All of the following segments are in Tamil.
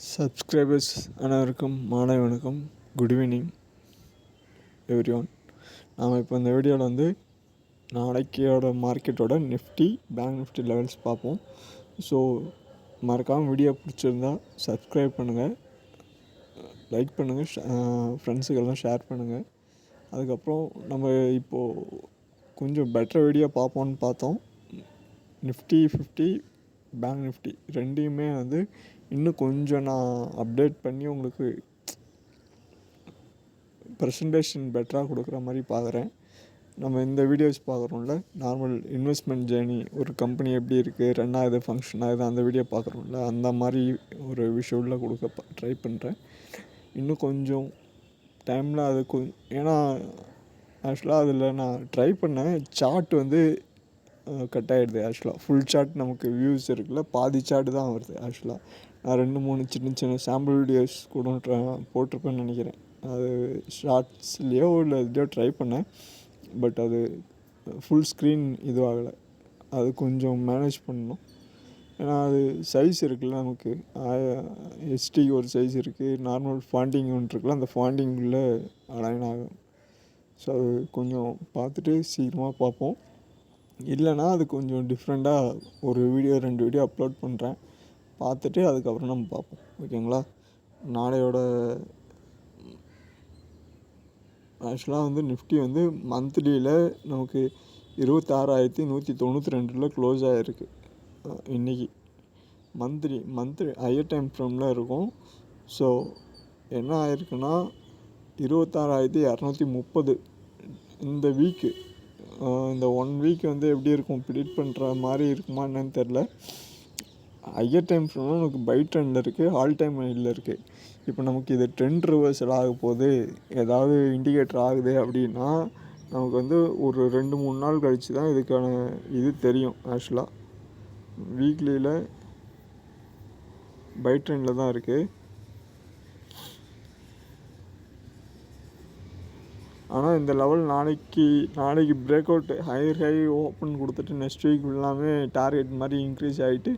சப்ஸ்கிரைபர்ஸ் அனைவருக்கும் மாலை வணக்கம். Good evening every one. நாம் இப்போ இந்த வீடியோவில் வந்து நாளைக்கோட மார்க்கெட்டோட நிஃப்டி பேங்க் நிஃப்டி லெவல்ஸ் பார்ப்போம். ஸோ மறக்காமல் வீடியோ பிடிச்சிருந்தா சப்ஸ்கிரைப் பண்ணுங்கள், லைக் பண்ணுங்கள், ஃப்ரெண்ட்ஸுக்கெல்லாம் ஷேர் பண்ணுங்கள். அதுக்கப்புறம் நம்ம இப்போது கொஞ்சம் பெட்டர் வீடியோ பார்ப்போன்னு பார்த்தோம். நிஃப்டி 50 பேங்க் நிஃப்டி ரெண்டையுமே வந்து இன்னும் கொஞ்சம் நான் அப்டேட் பண்ணி உங்களுக்கு ப்ரெசன்டேஷன் பெட்டராக கொடுக்குற மாதிரி பார்க்குறேன். நம்ம இந்த வீடியோஸ் பார்க்குறோம்ல, நார்மல் இன்வெஸ்ட்மெண்ட் ஜேர்னி, ஒரு கம்பெனி எப்படி இருக்குது, ரன் ஆகுது, ஃபங்க்ஷன் ஆகுது, அந்த வீடியோ பார்க்குறோம்ல, அந்த மாதிரி ஒரு விஷுவலில் கொடுக்க ட்ரை பண்ணுறேன். இன்னும் கொஞ்சம் டைமில் அது ஏன்னா ஆக்சுவலாக அதில் நான் ட்ரை பண்ணேன். சார்ட் வந்து கட் ஆகிடுது. ஆக்சுவலாக ஃபுல் சார்ட் நமக்கு வியூஸ் இருக்குல்ல, பாதி சார்ட்டு தான் வருது. ஆக்சுவலாக நான் 2-3 சின்ன சின்ன சாம்பிள் வீடியோஸ் கூட போட்டிருப்பேன்னு நினைக்கிறேன். அது ஷார்ட்ஸ்லேயோ இல்லை இதுலையோ ட்ரை பண்ணேன். பட் அது ஃபுல் ஸ்க்ரீன் இதுவாகலை. அது கொஞ்சம் மேனேஜ் பண்ணணும். ஏன்னா அது சைஸ் இருக்குல்ல, நமக்கு ஹெச்டிக்கு ஒரு சைஸ் இருக்குது, நார்மல் ஃபாண்டிங் ஒன்று இருக்குல்ல, அந்த ஃபாண்டிங்குள்ளே அலைன் ஆகும். ஸோ அது கொஞ்சம் பார்த்துட்டு சீக்கிரமாக பார்ப்போம். இல்லைனா அது கொஞ்சம் டிஃப்ரெண்ட்டாக ஒரு வீடியோ 2 வீடியோ அப்லோட் பண்ணுறேன். பார்த்துட்டு அதுக்கப்புறம் நம்ம பார்ப்போம். ஓகேங்களா? நாளையோட ஆக்சுவலாக வந்து நிஃப்டி வந்து மந்த்லியில் நமக்கு 26,192 க்ளோஸ் ஆகிருக்கு. இன்றைக்கி மந்த்லி ஹையர் டைம் ஃப்ரேமில் இருக்கும். ஸோ என்ன ஆகிருக்குன்னா 26,230 இந்த வீக்கு, இந்த 1 வீக் வந்து எப்படி இருக்கும், ப்ரிடிக்ட் பண்ணுற மாதிரி இருக்குமா என்னன்னு தெரில. ஹையர் டைம் ஃப்ரேமில் நமக்கு பை ட்ரெண்டில் இருக்குது, ஆல் டைம் ஹையில் இருக்குது. இப்போ நமக்கு இது ட்ரெண்ட் ரிவர்சல் ஆக போகுது, ஏதாவது இண்டிகேட்டர் ஆகுது அப்படின்னா நமக்கு வந்து ஒரு 2-3 நாள் கழித்து தான் இதுக்கான இது தெரியும். ஆக்சுவலாக வீக்லியில் பை ட்ரெண்டில் தான் இருக்குது. ஆனால் இந்த லெவல் நாளைக்கு பிரேக் அவுட் ஹை ஓப்பன் கொடுத்துட்டு நெக்ஸ்ட் வீக் எல்லாமே டார்கெட் மாதிரி இன்க்ரீஸ் ஆகிட்டு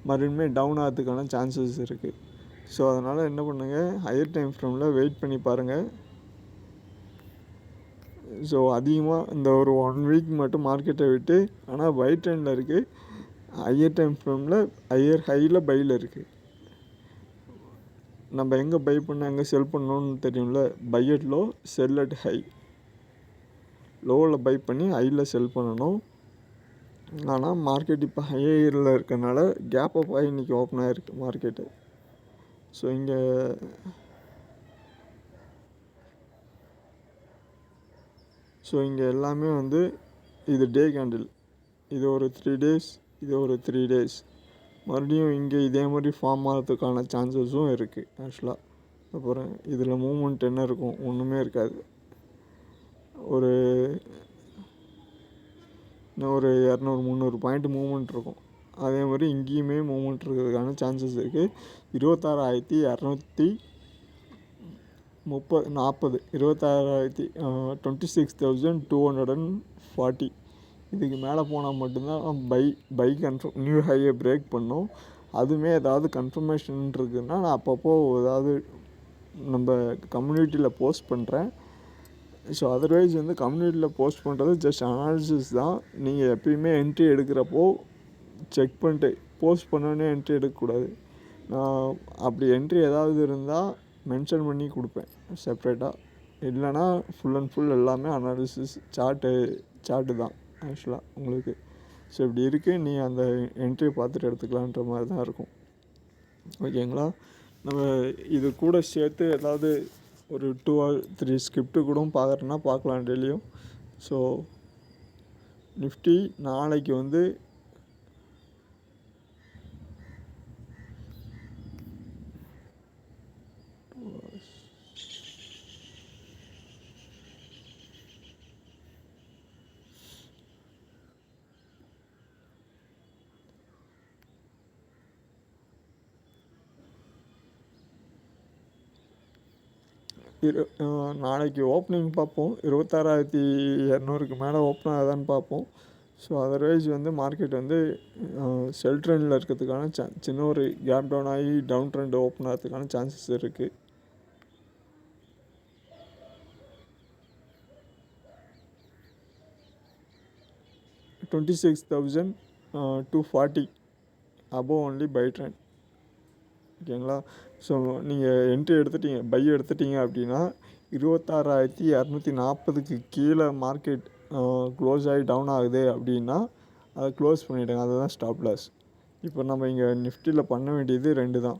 மறுபடியும் டவுன் ஆகிறதுக்கான சான்சஸ் இருக்குது. ஸோ அதனால் என்ன பண்ணுங்கள், ஹையர் டைம் ஃப்ரேமில் வெயிட் பண்ணி பாருங்கள். ஸோ அதிகமாக இந்த ஒரு 1 வீக் மட்டும் மார்க்கெட்டை விட்டு, ஆனால் பை ட்ரெண்டில் இருக்குது. ஹையர் டைம் ஃப்ரேமில் ஹையில் பையில் இருக்குது. நம்ம எங்கே பை பண்ண எங்கே செல் பண்ணணும்னு தெரியும்ல, buy at low, sell at high. லோவில் பை பண்ணி ஹையில் செல் பண்ணணும். ஆனால் மார்க்கெட் இப்போ ஹையில் இருக்கனால கேப் அப் ஆகி இன்றைக்கி ஓப்பன் ஆகிருக்கு மார்க்கெட்டு. ஸோ இங்கே எல்லாமே வந்து இது டே கேண்டில், இது ஒரு 3 days, இது ஒரு 3 days. மறுபடியும் இங்கே இதே மாதிரி ஃபார்ம் ஆகிறதுக்கான சான்சஸும் இருக்குது. ஆக்சுவலாக அப்புறம் இதில் மூமெண்ட் என்ன இருக்கும், ஒன்றுமே இருக்காது. இன்னும் ஒரு 200-300 பாயிண்ட் மூவ்மெண்ட் இருக்கும். அதே மாதிரி இங்கேயுமே மூவ்மெண்ட் இருக்கிறதுக்கான சான்சஸ் இருக்குது. 26,240 26,240 இதுக்கு மேலே போனால் மட்டும்தான் பை கன்ஃபார்ம் நியூ ஹையை பிரேக் பண்ணோம். அதுவுமே ஏதாவது கன்ஃபர்மேஷன் இருக்குதுன்னா நான் அப்பப்போ ஏதாவது நம்ம கம்யூனிட்டியில் போஸ்ட் பண்ணுறேன். ஸோ அதர்வைஸ் வந்து கம்யூனிட்டியில் போஸ்ட் பண்ணுறது ஜஸ்ட் அனாலிசிஸ் தான். நீங்கள் எப்பயுமே என்ட்ரி எடுக்கிறப்போ செக் பண்ணிட்டு போஸ்ட் பண்ணோன்னே என்ட்ரி எடுக்கக்கூடாது. நான் அப்படி என்ட்ரி ஏதாவது இருந்தால் மென்ஷன் பண்ணி கொடுப்பேன் செப்ரேட்டாக. இல்லைனா ஃபுல் அண்ட் ஃபுல் எல்லாமே அனாலிசிஸ் சார்ட்டு தான் ஆக்சுவலாக உங்களுக்கு. ஸோ இப்படி இருக்குது, நீ அந்த என்ட்ரியை பார்த்துட்டு எடுத்துக்கலான்ற மாதிரி தான் இருக்கும். ஓகேங்களா? நம்ம இது கூட சேர்த்து ஏதாவது ஒரு 2 or 3 ஸ்கிரிப்டு கூட பார்க்குறேன்னா பார்க்கலாம் டெய்லியும். ஸோ நிஃப்டி நாளைக்கு வந்து நாளைக்கு ஓப்பனிங் பார்ப்போம். 26,200க்கு மேலே ஓப்பன் ஆகுதான்னு பார்ப்போம். ஸோ அதர்வைஸ் வந்து மார்க்கெட் வந்து செல் ட்ரெண்டில் இருக்கிறதுக்கான சின்ன ஒரு கேப் டவுன் ஆகி டவுன் ட்ரெண்ட் ஓப்பன் ஆகிறதுக்கான சான்சஸ் இருக்குது. $26,240 above only பை ட்ரெண்ட். ஓகேங்களா? ஸோ நீங்கள் என்ட்ரி எடுத்துட்டீங்க, பை எடுத்துட்டீங்க அப்படின்னா 26,240க்கு கீழே மார்க்கெட் க்ளோஸ் ஆகி டவுன் ஆகுது அப்படின்னா அதை க்ளோஸ் பண்ணிவிடுங்க. அதுதான் ஸ்டாப் லாஸ். இப்போ நம்ம இங்கே நிஃப்டியில் பண்ண வேண்டியது 2 தான்.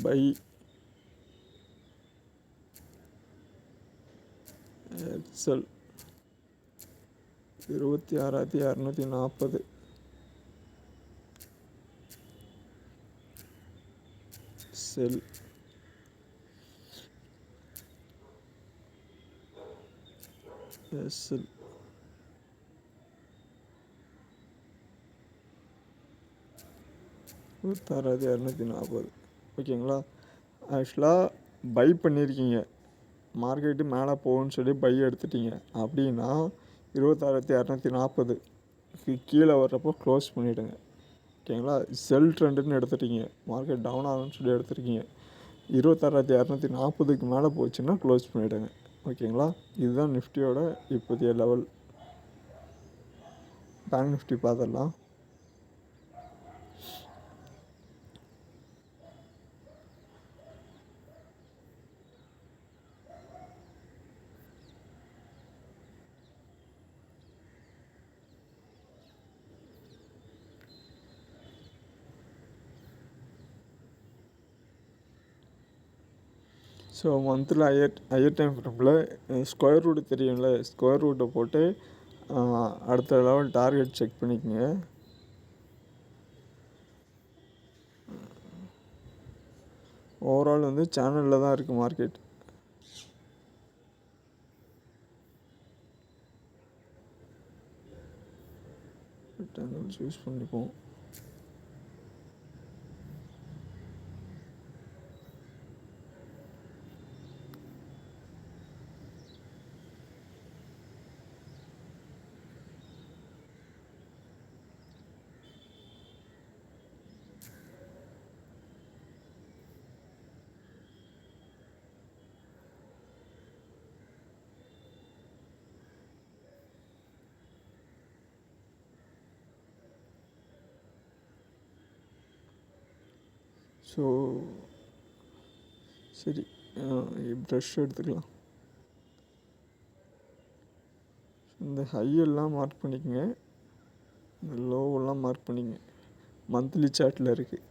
பை எக்ஸல் 26,240 செல் எஸ்எல் 26,240. ஓகேங்களா? ஆக்சுவலாக பை பண்ணியிருக்கீங்க, மார்க்கெட்டு மேலே போகும்னு சொல்லி பை எடுத்துட்டீங்க அப்படின்னா 26,240க்கு கீழே வர்றப்போ க்ளோஸ் பண்ணிவிடுங்க. ஓகேங்களா? செல் ட்ரெண்டுன்னு எடுத்துட்டீங்க, மார்க்கெட் டவுன் ஆகும்னு சொல்லி எடுத்துருக்கீங்க, 26,240க்கு மேலே போச்சுன்னா க்ளோஸ் பண்ணிவிடுங்க. ஓகேங்களா? இதுதான் நிஃப்டியோட இப்போதைய லெவல். பேங்க் நிஃப்டி பார்த்துடலாம். ஸோ மந்த்தில் ஹையர் டைம் ஃப்ரேமில் ஸ்கொயர் ரூட் தெரியும்ல, ஸ்கொயர் ரூட்டை போட்டு அடுத்த லெவல் டார்கெட் செக் பண்ணிக்கோங்க. ஓவரால் வந்து சேனலில் தான் இருக்குது மார்க்கெட். சூஸ் பண்ணிப்போம். ஸோ சரி, ப்ரஷ் எடுத்துக்கலாம். இந்த ஹையெல்லாம் மார்க் பண்ணிக்கோங்க, இந்த லோவெல்லாம் மார்க் பண்ணிக்கங்க. மந்த்லி சார்ட்டில் இருக்குது.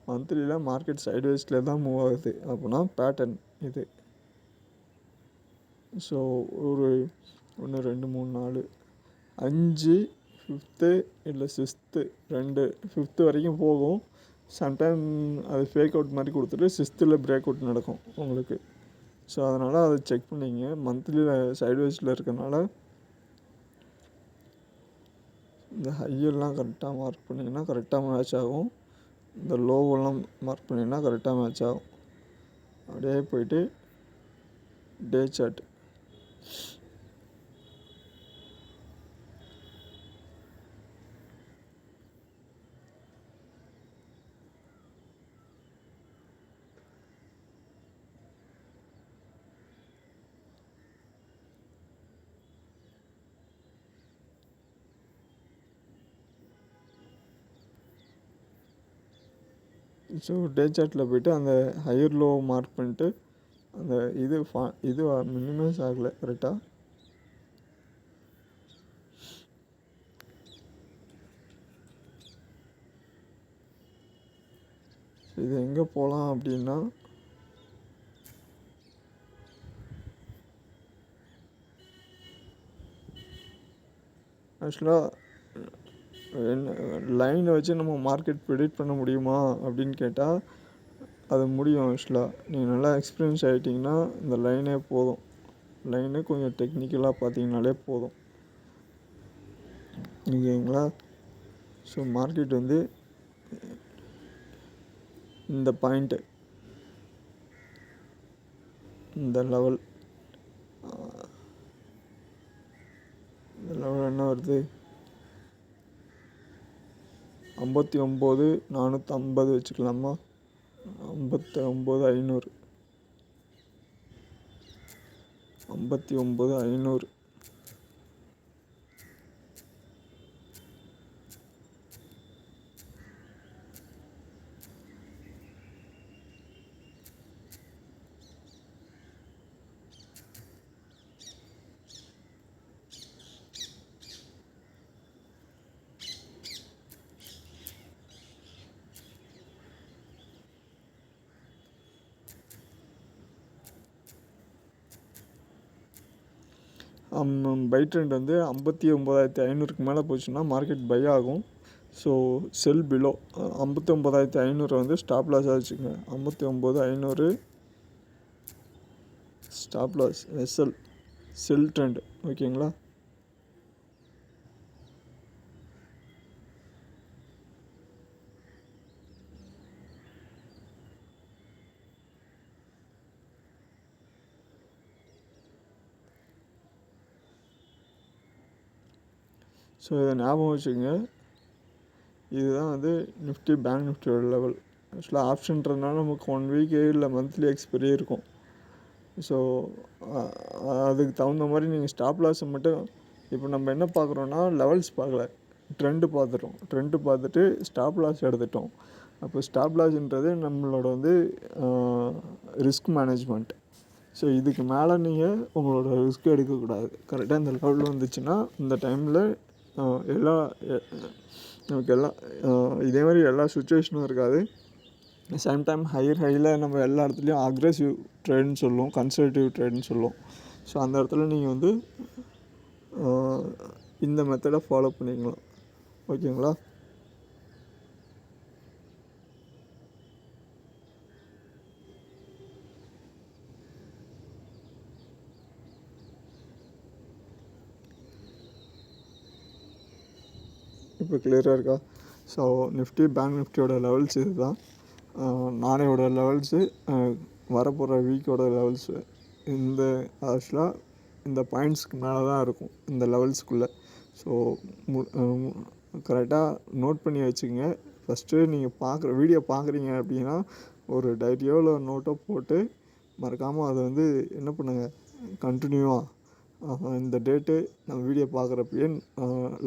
மந்த்லியில் மார்க்கெட் சைட்வேஸில் தான் மூவ் ஆகுது அப்படின்னா பேட்டர்ன் இது. ஸோ ஒரு 1 2 3 4 5 5th இல்லை 6th 2 5th வரைக்கும் போகும். சம்டைம் அது ஃபேக் அவுட் மாதிரி கொடுத்துட்டு 6th பிரேக் அவுட் நடக்கும் உங்களுக்கு. ஸோ அதனால் அதை செக் பண்ணிங்க. மந்த்லியில் சைட்வேஸில் இருக்கனால இந்த ஹையெல்லாம் கரெக்டாக மார்க் பண்ணிங்கன்னா கரெக்டாக மேட்ச் ஆகும். இந்த லோவெல்லாம் மார்க் பண்ணிங்கன்னா கரெக்டாக மேட்ச் ஆகும். அப்படியே போயிட்டு டே சார்ட். ஸோ டே சார்ட்டில் போய்ட்டு அந்த ஹையர் லோ மார்க் பண்ணிட்டு அந்த இது மினிமைஸ் ஆகலை கரெக்டாக. இது எங்கே போகலாம் அப்படின்னா ஆக்சுவலாக லைனை வச்சு நம்ம மார்க்கெட் ப்ரெடிக்ட் பண்ண முடியுமா அப்படின்னு கேட்டால் அது முடியும். ஆக்சுவலாக நீங்கள் நல்லா எக்ஸ்பீரியன்ஸ் ஆகிட்டிங்கன்னா இந்த லைனே போதும். லைனே கொஞ்சம் டெக்னிக்கலாக பார்த்தீங்கனாலே போதும். ஓகேங்களா? ஸோ மார்க்கெட் வந்து இந்த பாயிண்ட்டு, இந்த லெவல் வருது? 59,450 வச்சுக்கலாமா? 59,500. 59,500. பை ட்ரெண்ட் வந்து 59,500க்கு மேலே போச்சுன்னா மார்க்கெட் பை ஆகும். ஸோ செல் பிலோ 59,500 வந்து ஸ்டாப் லாஸாக வச்சுக்கோங்க. 59,500 ஸ்டாப் லாஸ் செல் ட்ரெண்ட். ஓகேங்களா? ஸோ இதை ஞாபகம் வச்சுக்கோங்க. இதுதான் வந்து நிஃப்டி பேங்க் நிஃப்டியோட லெவல். ஆக்சுவலாக ஆப்ஷன்றதுனால நமக்கு 1 வீக்கு இல்லை மந்த்லி எக்ஸ்பைரி இருக்கும். ஸோ அதுக்கு தகுந்த மாதிரி நீங்கள் ஸ்டாப் லாஸை மட்டும் இப்போ நம்ம என்ன பார்க்குறோன்னா லெவல்ஸ் பார்க்கல, ட்ரெண்டு பார்த்துட்டோம். ட்ரெண்டு பார்த்துட்டு ஸ்டாப் லாஸ் எடுத்துட்டோம். அப்போ ஸ்டாப் லாஸ்ன்றது நம்மளோட வந்து ரிஸ்க் மேனேஜ்மெண்ட். ஸோ இதுக்கு மேலே நீங்கள் உங்களோட ரிஸ்க் எடுக்கக்கூடாது. கரெக்டாக இந்த லெவலில் வந்துச்சுன்னா இந்த டைமில் நமக்கு இதே மாதிரி எல்லா சுச்சுவேஷனும் இருக்காது. சேம் டைம் ஹையில் நம்ம எல்லா இடத்துலையும் அக்ரெசிவ் ட்ரேட்னு சொல்லுவோம், கன்சர்வேட்டிவ் ட்ரேட்னு சொல்லுவோம். ஸோ அந்த இடத்துல நீங்கள் வந்து இந்த மெத்தடை ஃபாலோ பண்ணிக்கலாம். ஓகேங்களா? இப்போ கிளியராக இருக்கா? ஸோ நிஃப்டி பேங்க் நிஃப்டியோட லெவல்ஸ் இது தான். நாளையோட லெவல்ஸு, வரப்போகிற வீக்கோட லெவல்ஸு இந்த ஆக்சுவலாக இந்த பாயிண்ட்ஸ்க்கு மேலே தான் இருக்கும் இந்த லெவல்ஸ்க்குள்ளே. ஸோ கரெக்டாக நோட் பண்ணி வச்சுக்கோங்க. ஃபஸ்ட்டு நீங்கள் வீடியோ பார்க்குறீங்க அப்படின்னா ஒரு டைரியோ இல்லை நோட்டோ போட்டு மறக்காமல் அதை வந்து என்ன பண்ணுங்கள், கண்டினியூவாக இந்த டேட்டு நம்ம வீடியோ பார்க்குறப்பயே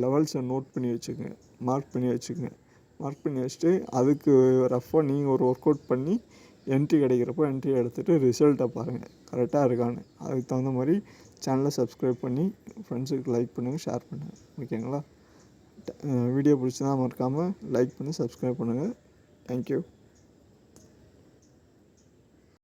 லெவல்ஸை நோட் பண்ணி வச்சுக்கோங்க, மார்க் பண்ணி வச்சுக்கோங்க. மார்க் பண்ணி வச்சுட்டு அதுக்கு ரஃபாக நீங்கள் ஒரு ஒர்க் அவுட் பண்ணி என்ட்ரி கிடைக்கிறப்போ என்ட்ரி எடுத்துகிட்டு ரிசல்ட்டை பாருங்கள் கரெக்டாக இருக்கான்னு. அதுக்கு தகுந்த மாதிரி சேனலை சப்ஸ்கிரைப் பண்ணி ஃப்ரெண்ட்ஸுக்கு லைக் பண்ணுங்கள், ஷேர் பண்ணுங்கள். ஓகேங்களா? வீடியோ பிடிச்சதா மறக்காமல் லைக் பண்ணி சப்ஸ்கிரைப் பண்ணுங்கள். தேங்க்யூ.